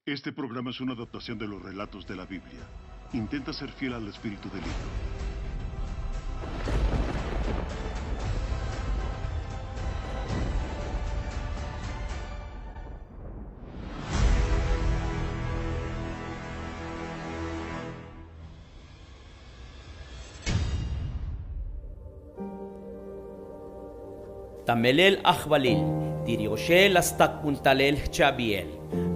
Este programa es una adaptación de los relatos de la Biblia. Intenta ser fiel al espíritu del libro. Tamelel Achbalil, Tirioshe las takpuntalel Chabiel,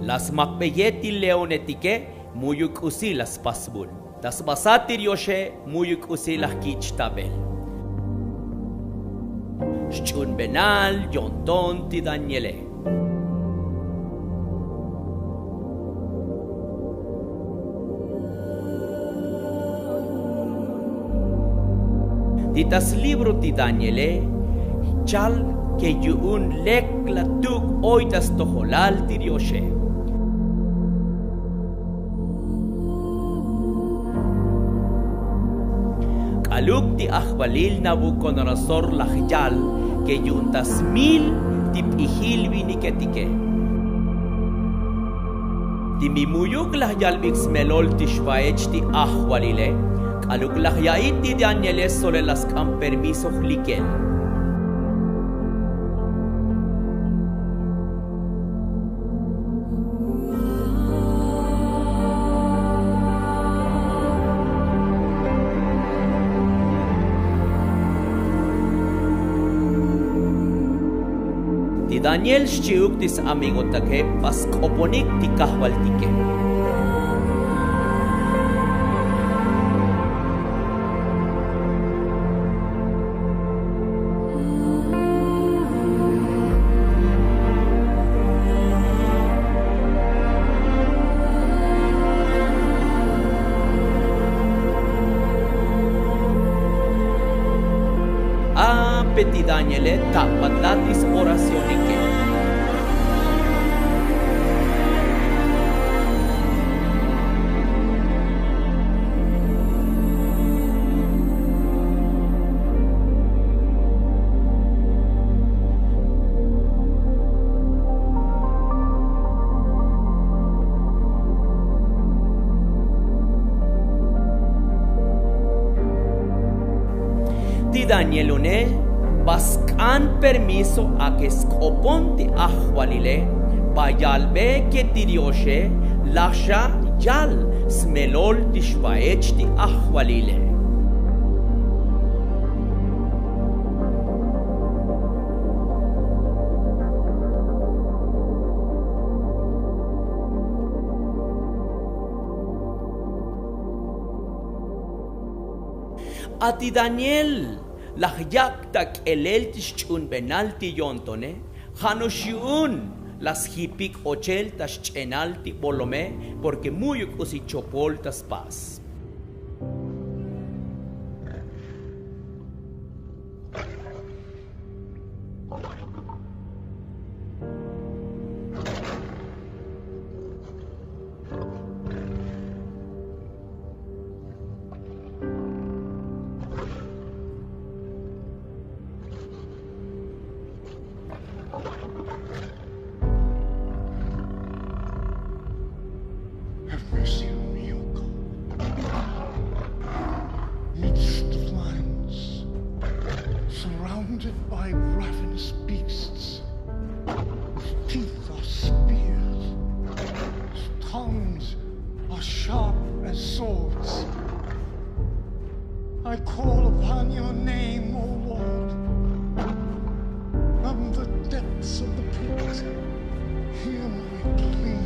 las makbeyeti leonetique, muyuk usi las pasbun, das basat Tirioshe, muyuk usi las kich tabel. Shchun benal, yonton ti Daniele. Titas libro ti Daniele, chal que yuun lek la tuk oitas toholal tirioshe. Kaluk ti Achbalil Nabucodonosor lajyal que yuntas mil tip ihil viniketike. Timimuyuk lajyal mixmelol tishvaech ti Achbalile, kaluk lajyait ti Daniele sole las kam permiso likel. Ti Daniel shchiuk tis amigo take pas koponik ti kahwaltike. Peti Daniele tapatlatis oracionike. Ti Danielone bascan permiso a que scoponte Achbalile, bayalbe que tirioshe, lasha yal smelol tishvaech ti Achbalile. Ati Daniel, lahyak tak elel tishchun benalti yontone, hanoshiun las hipik ochel taschenalti bolome, porque muy usichopol tas paz. Have mercy on me, O God. Midst the lions, surrounded by ravenous beasts, whose teeth are spears, whose tongues are sharp as swords. I call upon your name, O Lord, from the depths of the pit. Hear my plea.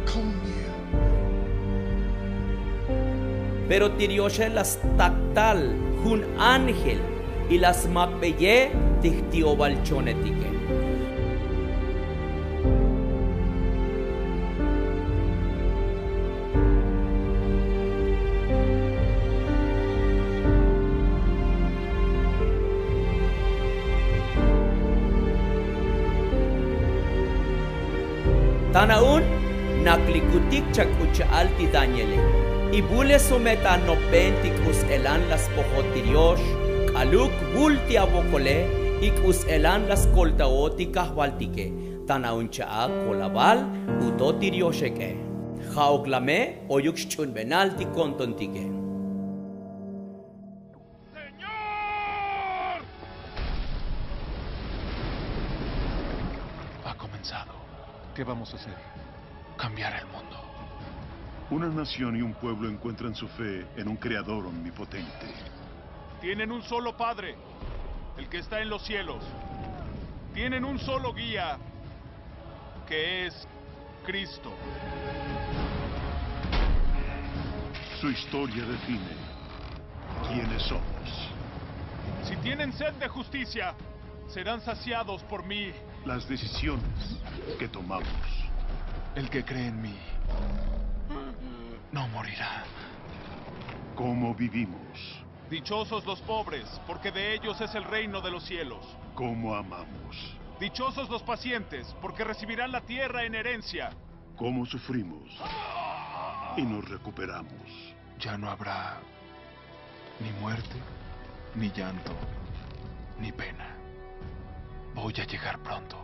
Come near. Pero tirioshe las tactal un ángel y las makbeye tihtio balchonetike. Tanaun naklikutik chakuchaal ti Daniele. Ibule someta no pentikus elan las pojotiriosh, kaluk bulti abokole, ikus elan las koltaoti kahwaltike. tanauncha kolabal utotiriosheke. Jauklame oyukchun benalti kontontique. ¡Señor! Ha comenzado. ¿Qué vamos a hacer? Cambiar el mundo. Una nación y un pueblo encuentran su fe en un creador omnipotente. Tienen un solo Padre, el que está en los cielos. Tienen un solo guía, que es Cristo. Su historia define quiénes somos. Si tienen sed de justicia, serán saciados por mí. Las decisiones que tomamos. El que cree en mí no morirá. Cómo vivimos. Dichosos los pobres, porque de ellos es el reino de los cielos. Cómo amamos. Dichosos los pacientes, porque recibirán la tierra en herencia. Cómo sufrimos. Y nos recuperamos. Ya no habrá ni muerte, ni llanto, ni pena. Voy a llegar pronto.